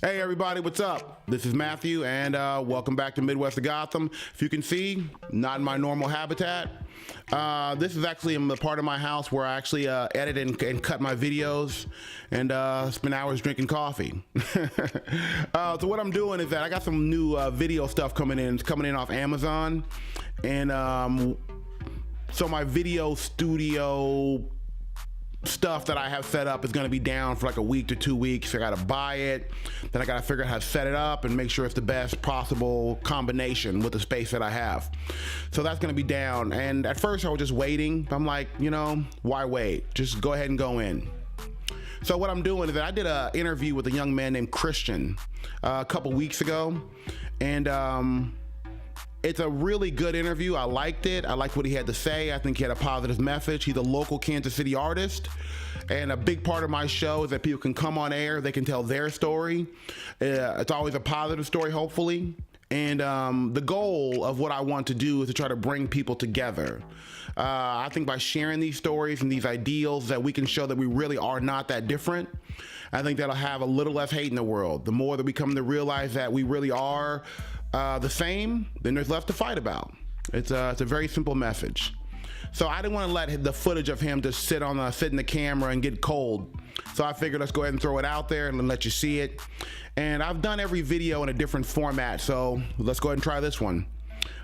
Hey everybody, what's up? This is Matthew and welcome back to Midwest of Gotham. If you can see, not in my normal habitat. This is actually the part of my house where I actually edit and cut my videos and spend hours drinking coffee. So what I'm doing is that I got some new video stuff coming in. It's coming in off Amazon. And so my video studio stuff that I have set up is going to be down for like a week to 2 weeks. I got to buy it, then I got to figure out how to set it up and make sure it's the best possible combination with the space that I have. So that's going to be down. And at first I was just waiting. I'm like, you know, why wait? Just go ahead and go in. So what I'm doing is that I did an interview with a young man named Christian a couple weeks ago, and it's a really good interview. I liked it. I liked what he had to say. I think he had a positive message. He's a local Kansas City artist. And a big part of my show is that people can come on air. They can tell their story. It's always a positive story, hopefully. And the goal of what I want to do is to try to bring people together. I think by sharing these stories and these ideals that we can show that we really are not that different. I think that'll have a little less hate in the world. The more that we come to realize that we really are the same, then there's less to fight about. It's a very simple message. So I didn't want to let the footage of him just sit in the camera and get cold. So I figured let's go ahead and throw it out there and let you see it. And I've done every video in a different format, so let's go ahead and try this one.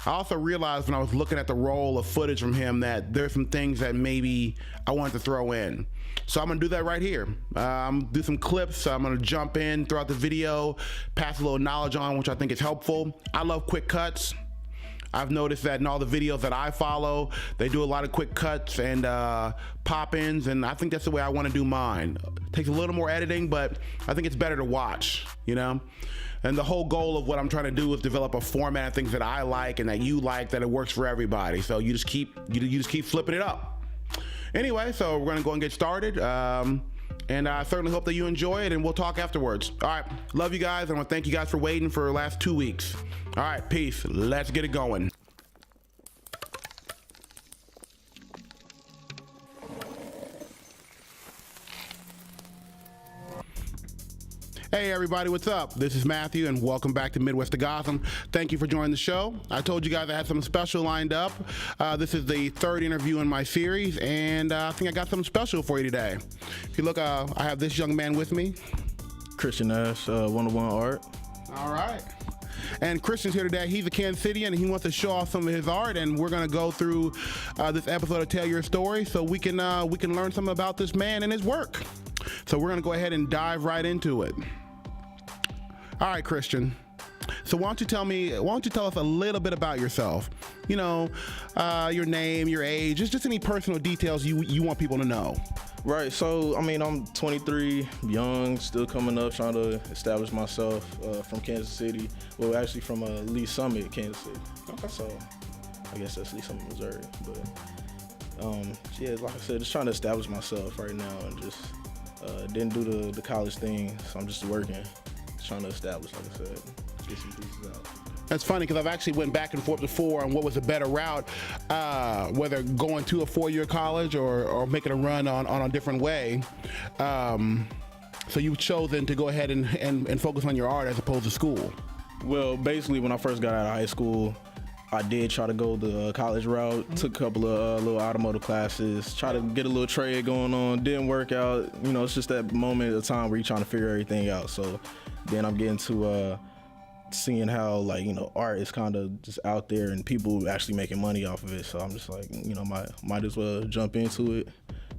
I also realized when I was looking at the roll of footage from him that there's some things that maybe I wanted to throw in. So I'm gonna do that right here. I'm gonna do some clips. I'm gonna jump in throughout the video, pass a little knowledge on, which I think is helpful. I love quick cuts. I've noticed that in all the videos that I follow, they do a lot of quick cuts and pop-ins, and I think that's the way I want to do mine. It takes a little more editing, but I think it's better to watch, you know? And the whole goal of what I'm trying to do is develop a format of things that I like and that you like, that it works for everybody. So you just keep flipping it up. Anyway, so we're gonna go and get started. And I certainly hope that you enjoy it, and we'll talk afterwards. All right, love you guys. I want to thank you guys for waiting for the last 2 weeks. All right, peace. Let's get it going. Hey everybody, what's up? This is Matthew and welcome back to Midwest of Gotham. Thank you for joining the show. I told you guys I had something special lined up. This is the third interview in my series, and I think I got something special for you today. If you look, I have this young man with me. Christian Nash, 101 Art. All right. And Christian's here today. He's a Kansas Citian and he wants to show off some of his art, and we're gonna go through this episode of Tell Your Story so we can learn something about this man and his work. So we're gonna go ahead and dive right into it. All right, Christian. So why don't you tell us a little bit about yourself? You know, your name, your age, just any personal details you want people to know. Right, so I mean, I'm 23, young, still coming up, trying to establish myself from Kansas City. Well, actually from Lee Summit, Kansas City. Okay. So I guess that's Lee Summit, Missouri. But yeah, like I said, just trying to establish myself right now, and just didn't do the college thing, so I'm just working. Trying to establish, like I said, get some pieces out. That's funny because I've actually went back and forth before on what was a better route, whether going to a 4-year college or making a run on a different way. So you've chosen to go ahead and focus on your art as opposed to school. Well, basically, when I first got out of high school, I did try to go the college route, took a couple of little automotive classes, try to get a little trade going on, didn't work out. You know, it's just that moment of time where you're trying to figure everything out. So then I'm getting to seeing how, like, you know, art is kind of just out there and people actually making money off of it. So I'm just like, you know, might as well jump into it,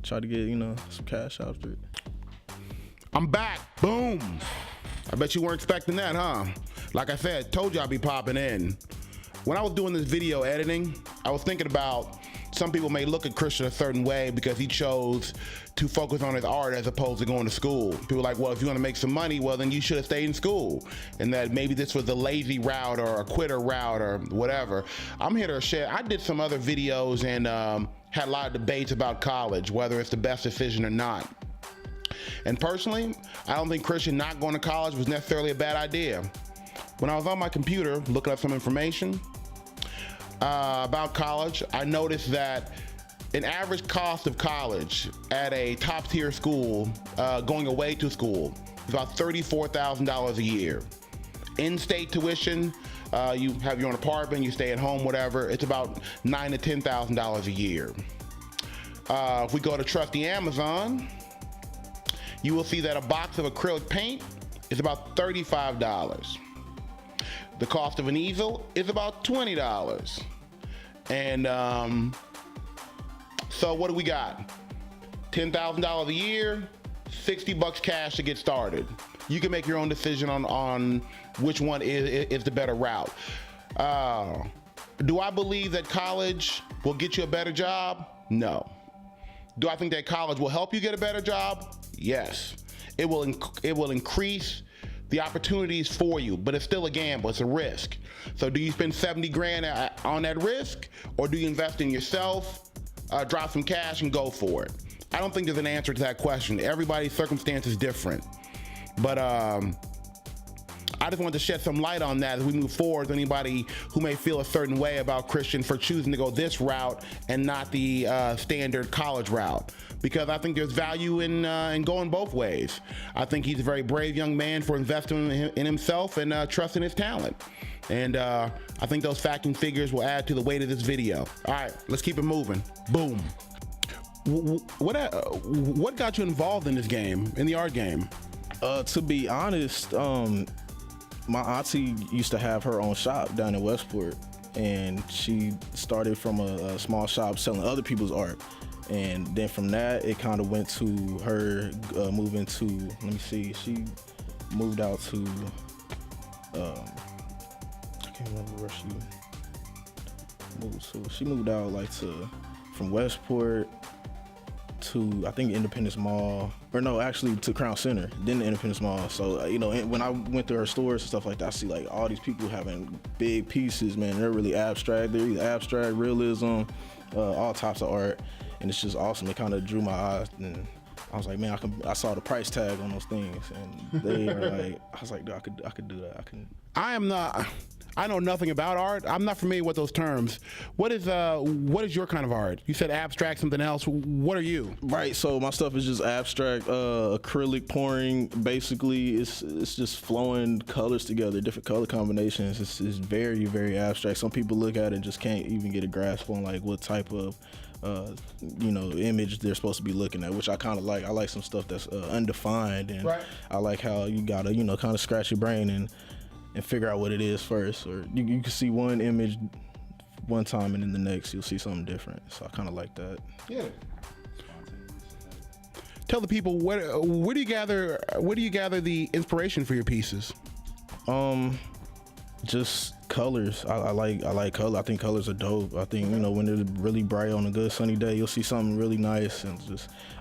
try to get, you know, some cash after it. I'm back, boom. I bet you weren't expecting that, huh? Like I said, told you I'd be popping in. When I was doing this video editing, I was thinking about some people may look at Christian a certain way because he chose to focus on his art as opposed to going to school. People are like, well, if you want to make some money, well, then you should have stayed in school. And that maybe this was a lazy route or a quitter route or whatever. I'm here to share. I did some other videos and had a lot of debates about college, whether it's the best decision or not. And personally, I don't think Christian not going to college was necessarily a bad idea. When I was on my computer looking up some information about college, I noticed that an average cost of college at a top tier school, going away to school, is about $34,000 a year. In-state tuition, you have your own apartment, you stay at home, whatever, it's about $9,000 to $10,000 a year. If we go to trusty Amazon, you will see that a box of acrylic paint is about $35. The cost of an easel is about $20. And so what do we got? $10,000 a year, $60 cash to get started. You can make your own decision on which one is the better route. Do I believe that college will get you a better job? No. Do I think that college will help you get a better job? Yes. It will increase the opportunities for you, but it's still a gamble. It's a risk. So do you spend 70 grand on that risk, or do you invest in yourself, drop some cash and go for it? I don't think there's an answer to that question. Everybody's circumstance is different. But I just wanted to shed some light on that as we move forward. Anybody who may feel a certain way about Christian for choosing to go this route and not the standard college route, because I think there's value in going both ways. I think he's a very brave young man for investing in himself and trusting his talent. And I think those facts and figures will add to the weight of this video. All right, let's keep it moving. Boom. What got you involved in this game, in the art game? To be honest, my auntie used to have her own shop down in Westport, and she started from a small shop selling other people's art. And then from that, it kind of went to her moving to, let me see, she moved out to, I can't remember where she moved to. She moved out like from Westport to, I think, Independence Mall, or no, actually to Crown Center, then the Independence Mall. So, when I went to her stores and stuff like that, I see like all these people having big pieces, man. They're really abstract. They're either abstract, realism, all types of art. And it's just awesome. It kind of drew my eyes, and I was like, man, I saw the price tag on those things, and they are like, I was like, dude, I could do that. I know nothing about art. I'm not familiar with those terms. What is your kind of art? You said abstract, something else. What are you? Right. So my stuff is just abstract, acrylic pouring. Basically, it's just flowing colors together, different color combinations. It's very, very abstract. Some people look at it and just can't even get a grasp on like what type of image they're supposed to be looking at, which I kind of like. I like some stuff that's undefined, and right. I like how you gotta, kind of scratch your brain and figure out what it is first. Or you can see one image one time, and then the next you'll see something different. So I kind of like that. Yeah. Tell the people where do you gather the inspiration for your pieces? Just colors. I like color. I think colors are dope. I think when they're really bright on a good sunny day, you'll see something really nice. And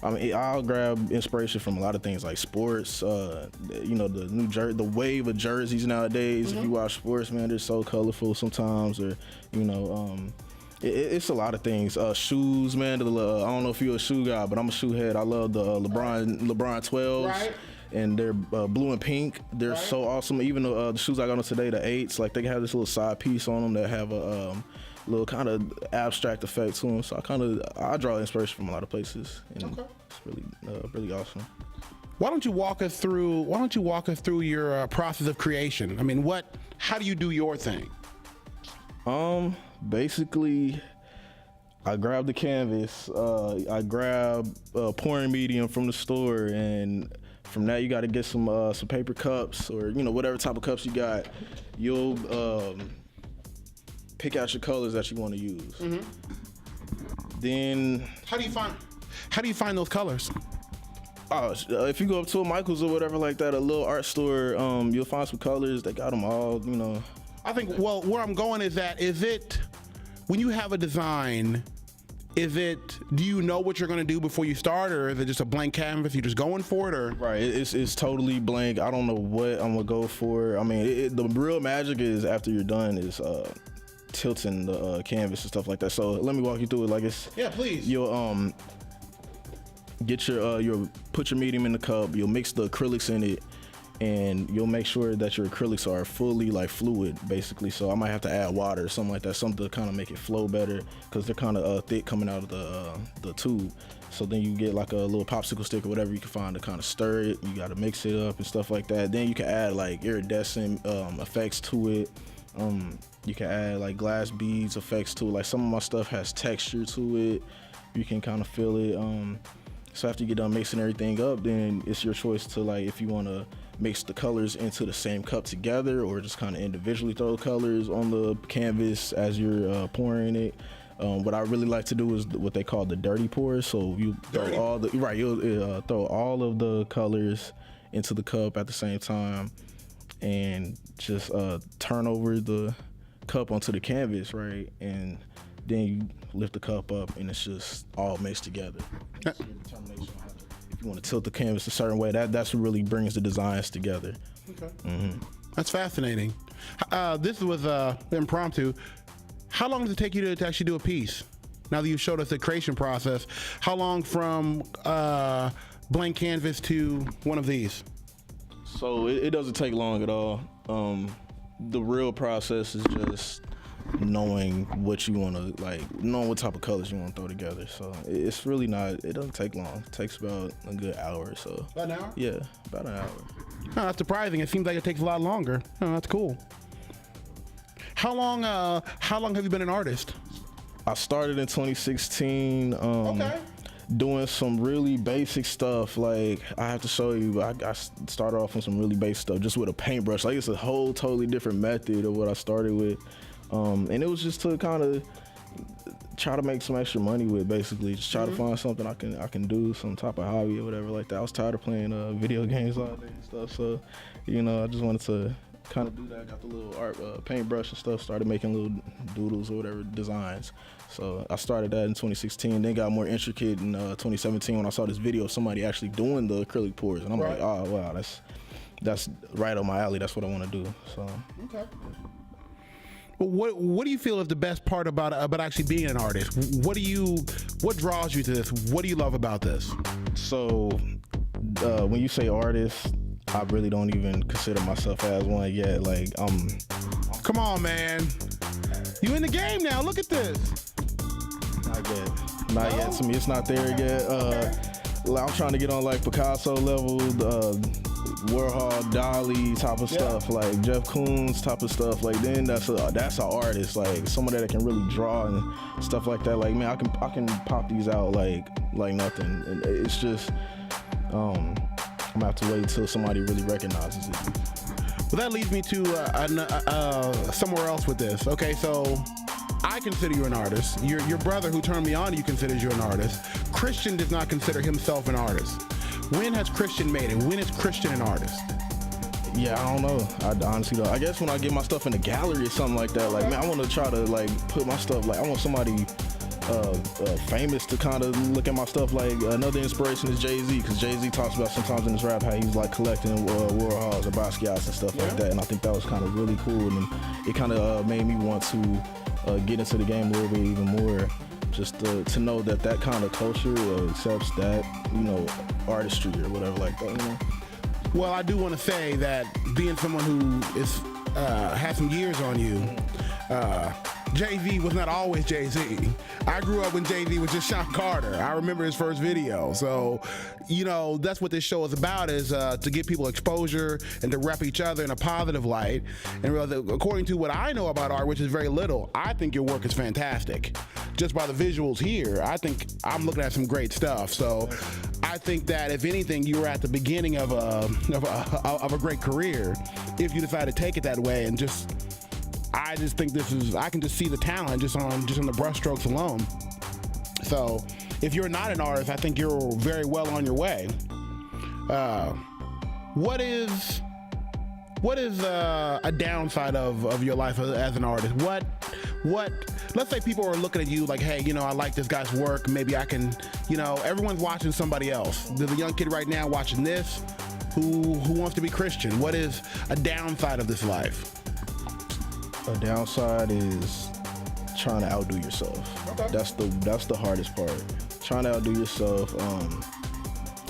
I'll grab inspiration from a lot of things like sports. The wave of jerseys nowadays. If you watch sports, man, they're so colorful sometimes. Or it's a lot of things. Shoes, man. I don't know if you're a shoe guy, but I'm a shoe head. I love the LeBron 12s. Right. And they're blue and pink. They're right. So awesome. Even the shoes I got on today, the 8s, like they have this little side piece on them that have a little kind of abstract effect to them. So I draw inspiration from a lot of places, and it's really really awesome. Why don't you walk us through your process of creation? I mean, how do you do your thing? Basically, I grab the canvas. I grab a pouring medium from the store, and from that, you got to get some paper cups, or whatever type of cups you got. You'll pick out your colors that you want to use. Mm-hmm. Then how do you find those colors? If you go up to a Michael's or whatever like that, a little art store, you'll find some colors. They got them all. I think. Well, where I'm going is it when you have a design. Do you know what you're going to do before you start, or is it just a blank canvas? You just going for it, or? Right, it's totally blank. I don't know what I'm gonna go for. I mean, the real magic is after you're done is tilting the canvas and stuff like that. So let me walk you through it. Like it's please. You'll get you'll put your medium in the cup. You'll mix the acrylics in it. and you'll make sure that your acrylics are fully like fluid, basically. So I might have to add water or something like that, something to kind of make it flow better, because they're kind of thick coming out of the tube. So then you get like a little popsicle stick or whatever you can find to kind of stir it. You got to mix it up and stuff like that. Then you can add like iridescent effects to it. You can add like glass beads effects to it. Like some of my stuff has texture to it. You can kind of feel it. So after you get done mixing everything up, then it's your choice to, like, if you want to mix the colors into the same cup together, or just kind of individually throw colors on the canvas as you're pouring it. What I really like to do is what they call the dirty pour. So you throw all the you'll throw all of the colors into the cup at the same time, and just turn over the cup onto the canvas, right? And then you lift the cup up, and it's just all mixed together. So your determination on how if you want to tilt the canvas a certain way, that's what really brings the designs together. Okay. Mm-hmm. That's fascinating. This was impromptu. How long does it take you to actually do a piece? Now that you've showed us the creation process, how long from blank canvas to one of these? So it doesn't take long at all. The real process is just knowing what you want to, like, knowing what type of colors you want to throw together. So it's really not, it doesn't take long. It takes about a good hour or so. About an hour? Yeah, about an hour. Oh, that's surprising. It seems like it takes a lot longer. Oh, that's cool. How long have you been an artist? I started in 2016. Okay. Doing some really basic stuff. Like, I have to show you, I started off with some really basic stuff just with a paintbrush. Like, it's a whole totally different method of what I started with. And it was just to kind of try to make some extra money with, basically. Just try to find something I can do, some type of hobby or whatever like that. I was tired of playing video games all day and stuff. So, you know, I just wanted to kind of do that. I got the little art paintbrush and stuff, started making little doodles or whatever, designs. So I started that in 2016, then got more intricate in 2017 when I saw this video of somebody actually doing the acrylic pours, and I'm like, oh wow, that's right up my alley. That's what I want to do. So okay. Well, what do you feel is the best part about actually being an artist? What draws you to this? What do you love about this? So when you say artist, I really don't even consider myself as one yet. Like, come on, man. You in the game now. Look at this. Not yet. To me, it's not there yet. I'm trying to get on like Picasso level, Warhol, Dali type of stuff, like Jeff Koons type of stuff. Like, then that's an artist, like someone that can really draw and stuff like that. Like, man, I can pop these out like nothing. And it's just I'm gonna have to wait till somebody really recognizes it. Well, that leads me to somewhere else with this. Okay, so I consider you an artist. Your brother who turned me on to you considers you an artist. Christian does not consider himself an artist. When has Christian made it? When is Christian an artist? Yeah, I don't know. I honestly don't. I guess when I get my stuff in a gallery or something like that, like, man, I want to try to like put my stuff, like, I want somebody famous to kind of look at my stuff. Like, another inspiration is Jay-Z, because Jay-Z talks about sometimes in his rap how he's like collecting Warhols or Basquiat's and stuff like that, and I think that was kind of really cool, and it kind of made me want to get into the game a little bit even more, just to know that kind of culture accepts that, you know, artistry or whatever like that, you know? Well, I do want to say that being someone who is has some years on you, Jay-Z was not always Jay-Z. I grew up when Jay-Z was just Sean Carter. I remember his first video. So, you know, that's what this show is about, is to give people exposure and to rep each other in a positive light. And realize that according to what I know about art, which is very little, I think your work is fantastic. Just by the visuals here, I think I'm looking at some great stuff. So I think that if anything, you were at the beginning of a great career if you decide to take it that way. And I just think I can just see the talent just on the brushstrokes alone. So if you're not an artist, I think you're very well on your way. What is a downside of your life as an artist? What let's say people are looking at you like, hey, you know, I like this guy's work, maybe I can, you know, everyone's watching somebody else. There's a young kid right now watching this who wants to be Christian. What is a downside of this life? A downside is trying to outdo yourself. Okay. That's the hardest part. Trying to outdo yourself.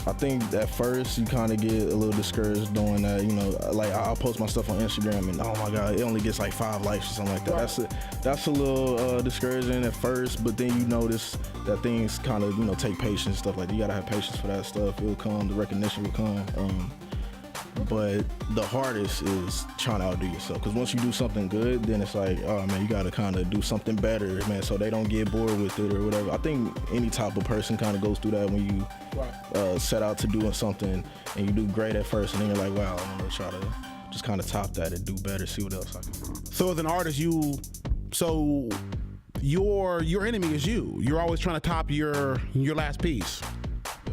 I think at first you kind of get a little discouraged doing that. You know, like I'll post my stuff on Instagram and oh my God, it only gets like 5 likes or something like that. Right. That's a little discouraging at first, but then you notice that things kind of, you know, take patience and stuff like that. You gotta have patience for that stuff. It will come, the recognition will come. But the hardest is trying to outdo yourself, because once you do something good, then it's like, oh man, you gotta kind of do something better, man, so they don't get bored with it or whatever. I think any type of person kind of goes through that when you set out to doing something and you do great at first, and then you're like, wow, I'm gonna try to just kind of top that and do better, see what else I can do. So as an artist, your enemy is you. You're always trying to top your last piece.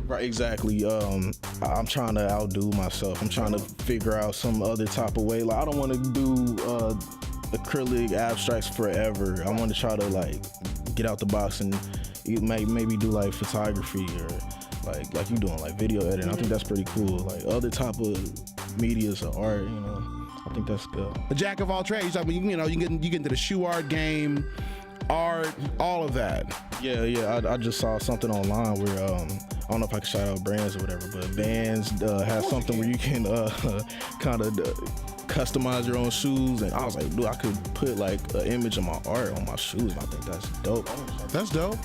Right, exactly. I'm trying to outdo myself. I'm trying to figure out some other type of way. Like, I don't want to do acrylic abstracts forever. I want to try to like get out the box and maybe do like photography or like you doing like video editing. I think that's pretty cool. Like other type of medias or art, you know. I think that's good. A jack of all trades. I mean, you get into the shoe art game, art, all of that. Yeah. I just saw something online where I don't know if I can shout out brands or whatever, but Vans has something where you can kind of customize your own shoes, and I was like, dude, I could put like an image of my art on my shoes, and I think that's dope. That's dope.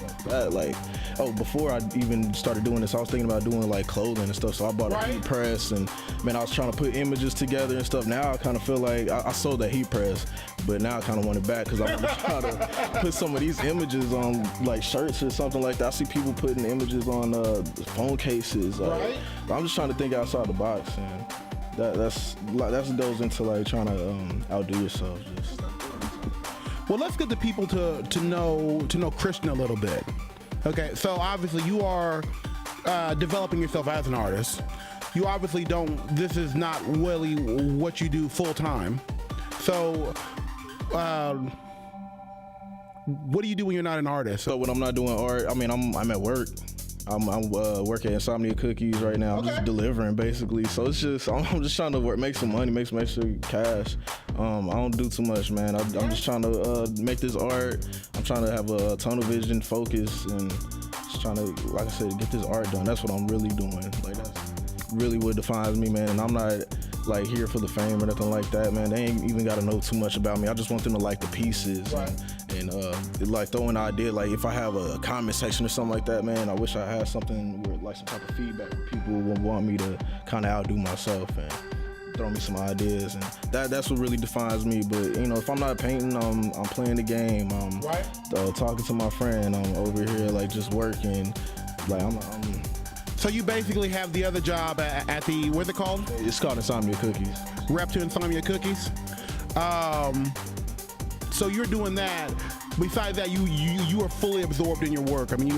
Before I even started doing this, I was thinking about doing like clothing and stuff, so I bought a heat press, and man, I was trying to put images together and stuff. Now I kind of feel like I sold that heat press, but now I kind of want it back because I want to try to put some of these images on like shirts or something like that. I see people putting images on phone cases. I'm just trying to think outside the box, and that goes into like trying to outdo yourself. Well, let's get the people to know Christian a little bit. Okay, so obviously you are developing yourself as an artist. You obviously don't. This is not really what you do full time. So, what do you do when you're not an artist? So when I'm not doing art, I mean, I'm at work. I'm working at Insomnia Cookies right now. I'm just delivering basically. So it's just I'm just trying to make some money, make some extra cash. I don't do too much, man. I'm just trying to make this art. I'm trying to have a tunnel vision, focus, and just trying to, like I said, get this art done. That's what I'm really doing. Like that's really what defines me, man. And I'm not like here for the fame or nothing like that, man. They ain't even gotta know too much about me. I just want them to like the pieces and like throw an idea. Like if I have a comment section or something like that, man, I wish I had something where like some type of feedback where people would want me to kind of outdo myself and throw me some ideas, and that's what really defines me. But you know, if I'm not painting, I'm playing the game. I'm talking to my friend. I'm over here like just working. Like I'm So you basically have the other job at the, what's it called? It's called Insomnia Cookies. Rep to Insomnia Cookies. So you're doing that. Besides that, you are fully absorbed in your work. I mean,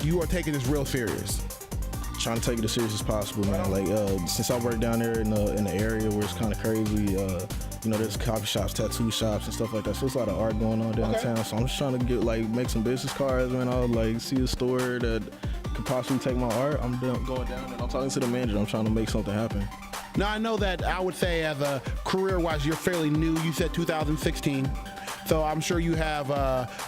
you are taking this real serious. Trying to take it as serious as possible, man. Like since I work down there in the area where it's kind of crazy, you know, there's coffee shops, tattoo shops, and stuff like that. So it's a lot of art going on downtown. So I'm just trying to make some business cards, man. I'll like see a store that could possibly take my art. I'm going down and I'm talking to the manager. I'm trying to make something happen. Now I know that I would say as a career-wise, you're fairly new. You said 2016, so I'm sure you have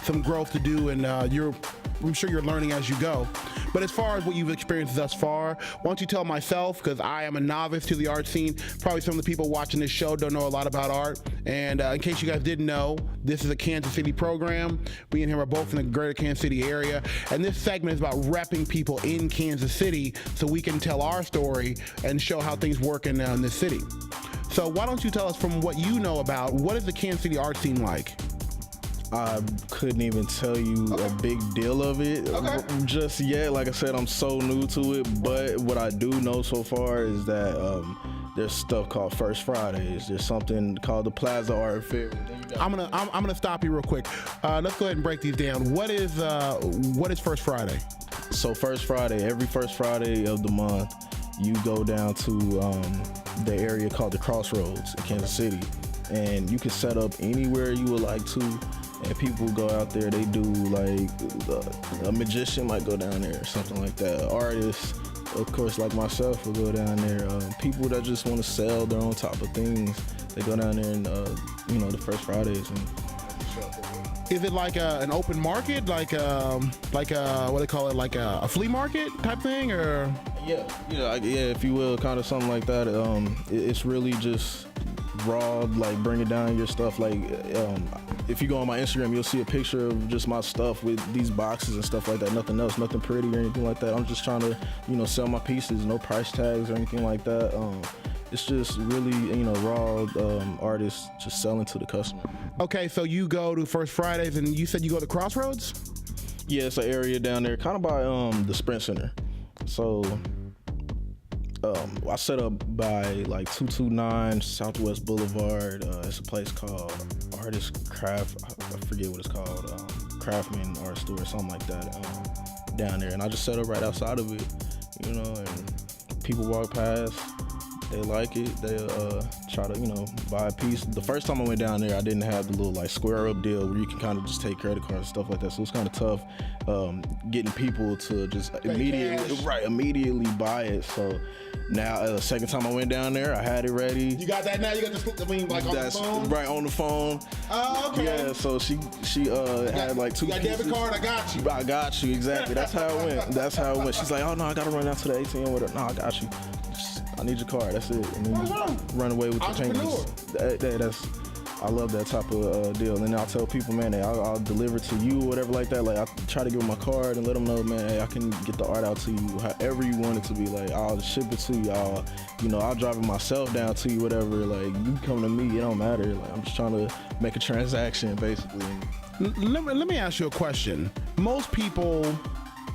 some growth to do, and I'm sure you're learning as you go. But as far as what you've experienced thus far, why don't you tell myself, because I am a novice to the art scene. Probably some of the people watching this show don't know a lot about art. And in case you guys didn't know, this is a Kansas City program. We and him are both in the greater Kansas City area. And this segment is about repping people in Kansas City so we can tell our story and show how things work in this city. So why don't you tell us, from what you know about, what is the Kansas City art scene like? I couldn't even tell you a big deal of it just yet. Like I said, I'm so new to it. But what I do know so far is that there's stuff called First Fridays. There's something called the Plaza Art Fair. I'm gonna stop you real quick. Let's go ahead and break these down. What is First Friday? So First Friday, every first Friday of the month, you go down to the area called the Crossroads in Kansas City, and you can set up anywhere you would like to. And people go out there, they do like, a magician might go down there or something like that. Artists, of course, like myself, will go down there. People that just want to sell their own type of things, they go down there and, the First Fridays. And is it like an open market, like what do they call it, like a flea market type thing, or? Yeah, if you will, kind of something like that. It's really just raw, like bringing down your stuff. Like, if you go on my Instagram, you'll see a picture of just my stuff with these boxes and stuff like that. Nothing else, nothing pretty or anything like that. I'm just trying to, sell my pieces, no price tags or anything like that. It's just really, raw artists just selling to the customer. Okay, so you go to First Fridays, and you said you go to Crossroads? Yeah, it's an area down there, kind of by the Sprint Center. So I set up by like 229 Southwest Boulevard. It's a place called Artist Craft. I forget what it's called. Craftsman Art Store or something like that. Down there, and I just set up right outside of it. And people walk past. They like it. They try to, buy a piece. The first time I went down there, I didn't have the little like square up deal where you can kind of just take credit cards and stuff like that. So it's kind of tough getting people to just immediately buy it. So now, the second time I went down there, I had it ready. You got that now? You got the on the phone? Right, on the phone. Oh, okay. Yeah, so she had like two pieces. You got debit card? I got you. I got you, exactly. That's how it went. She's like, oh no, I gotta run down to the ATM with her. No, I got you. I need your card. That's it. And then you run away with your payments. I love that type of deal. And then I'll tell people, man, hey, I'll deliver to you or whatever like that. Like, I try to give them my card and let them know, man, hey, I can get the art out to you however you want it to be. Like, I'll ship it to you. I'll drive it myself down to you, whatever. Like, you come to me, it don't matter. Like, I'm just trying to make a transaction, basically. Let me ask you a question. Most people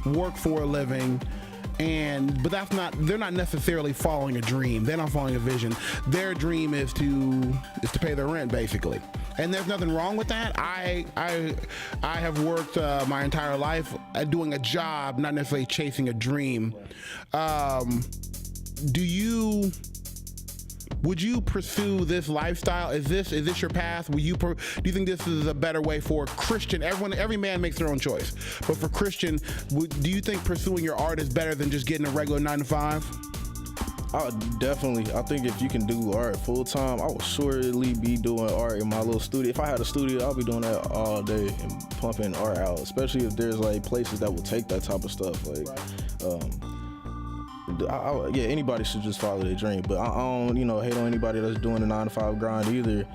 work for a living, but they're not necessarily following a dream. They're not following a vision. Their dream is to pay their rent, basically. And there's nothing wrong with that. I have worked my entire life at doing a job, not necessarily chasing a dream. Would you pursue this lifestyle? Is this your path? Do you think this is a better way for Christian? Every man makes their own choice. But for Christian, do you think pursuing your art is better than just getting a regular 9 to 5? Definitely. I think if you can do art full time, I will surely be doing art in my little studio. If I had a studio, I'll be doing that all day and pumping art out. Especially if there's like places that will take that type of stuff. Like, anybody should just follow their dream, but I don't, hate on anybody that's doing the 9 to 5 grind either.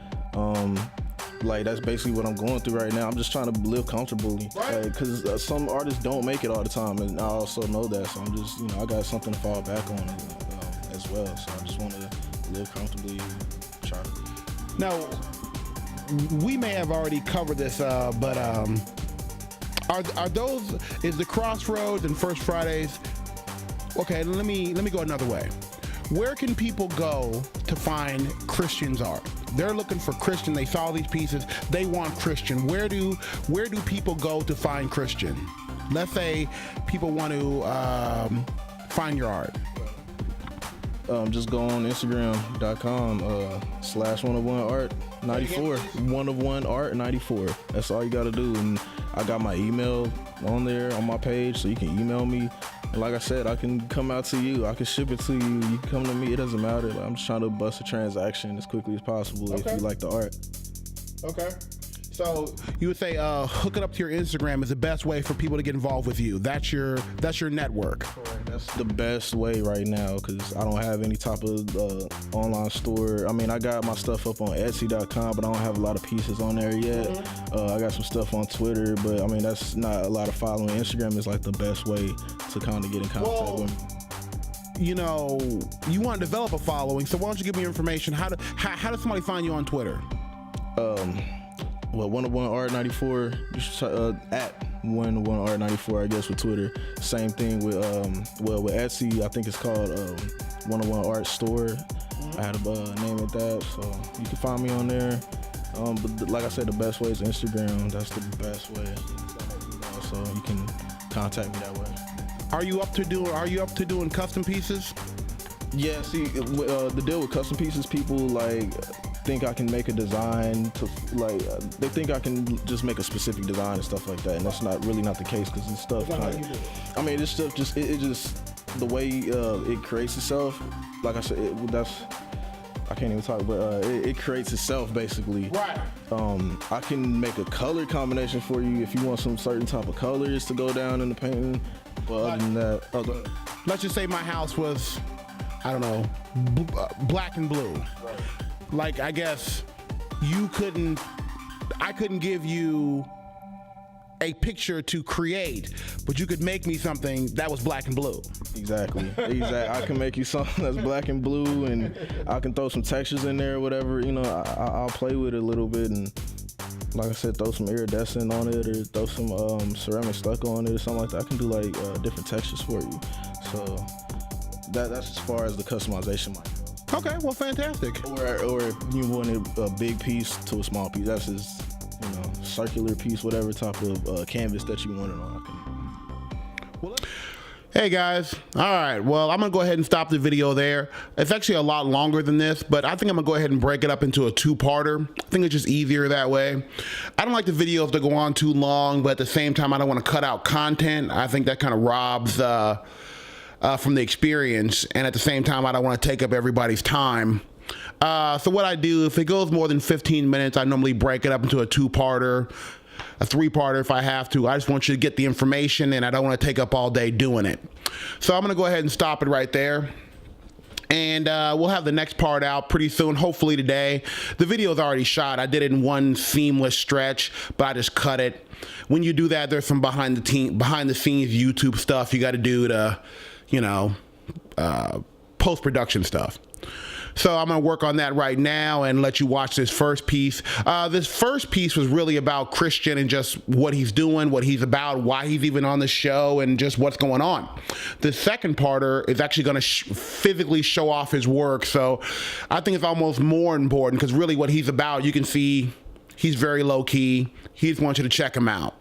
Like, that's basically what I'm going through right now. I'm just trying to live comfortably, because some artists don't make it all the time, and I also know that. So I'm just, I got something to fall back on as well. So I just want to live comfortably, try to. Now, we may have already covered this, but is the Crossroads and First Fridays? Okay, let me go another way. Where can people go to find Christian's art? They're looking for Christian. They saw these pieces. They want Christian. Where do people go to find Christian? Let's say people want to find your art. Just go on Instagram.com /101art94. 101art94. That's all you got to do. And I got my email on there on my page, so you can email me. And like I said, I can come out to you. I can ship it to you. You can come to me. It doesn't matter. Like, I'm just trying to bust a transaction as quickly as possible if you like the art. Okay. So you would say hook it up to your Instagram is the best way for people to get involved with you. That's your network. Correct. That's the best way right now, because I don't have any type of online store. I mean, I got my stuff up on Etsy.com, but I don't have a lot of pieces on there yet. I got some stuff on Twitter, but I mean, that's not a lot of following. Instagram is like the best way to kind of get in contact with me. You want to develop a following, so why don't you give me your information? How does somebody find you on Twitter? 101art94. You should at 101art94, I guess, with Twitter. Same thing with with Etsy. I think it's called 101 Art Store. I had to name it that, so you can find me on there. But like I said, the best way is Instagram. That's the best way. So you can contact me that way. Are you up to doing custom pieces? Yeah. See, the deal with custom pieces, people think I can make a design to they think I can just make a specific design and stuff like that, and that's really not the case, because this stuff I mean, this stuff just it just the way it creates itself. Like I said, I can't even talk, but it creates itself basically. Right. I can make a color combination for you if you want some certain type of colors to go down in the painting. But other than that, let's just say my house was, I don't know, black and blue. Right. Like, I guess I couldn't give you a picture to create, but you could make me something that was black and blue. Exactly. I can make you something that's black and blue, and I can throw some textures in there or whatever. You know, I'll play with it a little bit, and like I said, throw some iridescent on it, or throw some ceramic stucco on it, or something like that. I can do like different textures for you. So that's as far as the customization might go. Okay, well, fantastic. Or if you wanted a big piece to a small piece, that's just, you know, circular piece, whatever type of canvas that you wanted on. Hey guys, all right, well, I'm gonna go ahead and stop the video there. It's actually a lot longer than this, but I think I'm gonna go ahead and break it up into a two-parter. I think it's just easier that way. I don't like the videos to go on too long, but at the same time, I don't wanna cut out content. I think that kind of robs from the experience, and at the same time, I don't wanna take up everybody's time. So what I do, if it goes more than 15 minutes, I normally break it up into a two-parter, a three-parter if I have to. I just want you to get the information, and I don't want to take up all day doing it. So I'm going to go ahead and stop it right there. And we'll have the next part out pretty soon, hopefully today. The video is already shot. I did it in one seamless stretch, but I just cut it. When you do that, there's some behind the scenes YouTube stuff you got to do to, you know, post-production stuff. So I'm gonna work on that right now and let you watch this first piece. This first piece was really about Christian and just what he's doing, what he's about, why he's even on the show, and just what's going on. The second parter is actually gonna physically show off his work. So I think it's almost more important, because really what he's about, you can see he's very low key. He just wants you to check him out.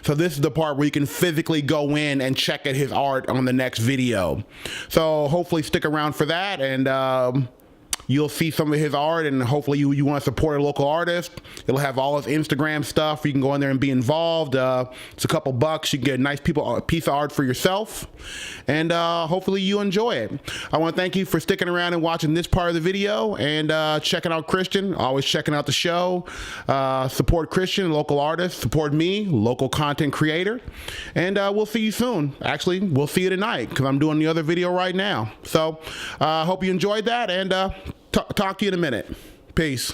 So this is the part where you can physically go in and check out his art on the next video. So hopefully stick around for that, and you'll see some of his art, and hopefully you want to support a local artist. It'll have all his Instagram stuff. You can go in there and be involved. It's a couple bucks. You can get a nice piece of art for yourself, and hopefully you enjoy it. I want to thank you for sticking around and watching this part of the video, and checking out Christian. Always checking out the show. Support Christian, local artist. Support me, local content creator. And we'll see you soon. Actually, we'll see you tonight, because I'm doing the other video right now. So hope you enjoyed that, and talk to you in a minute. Peace.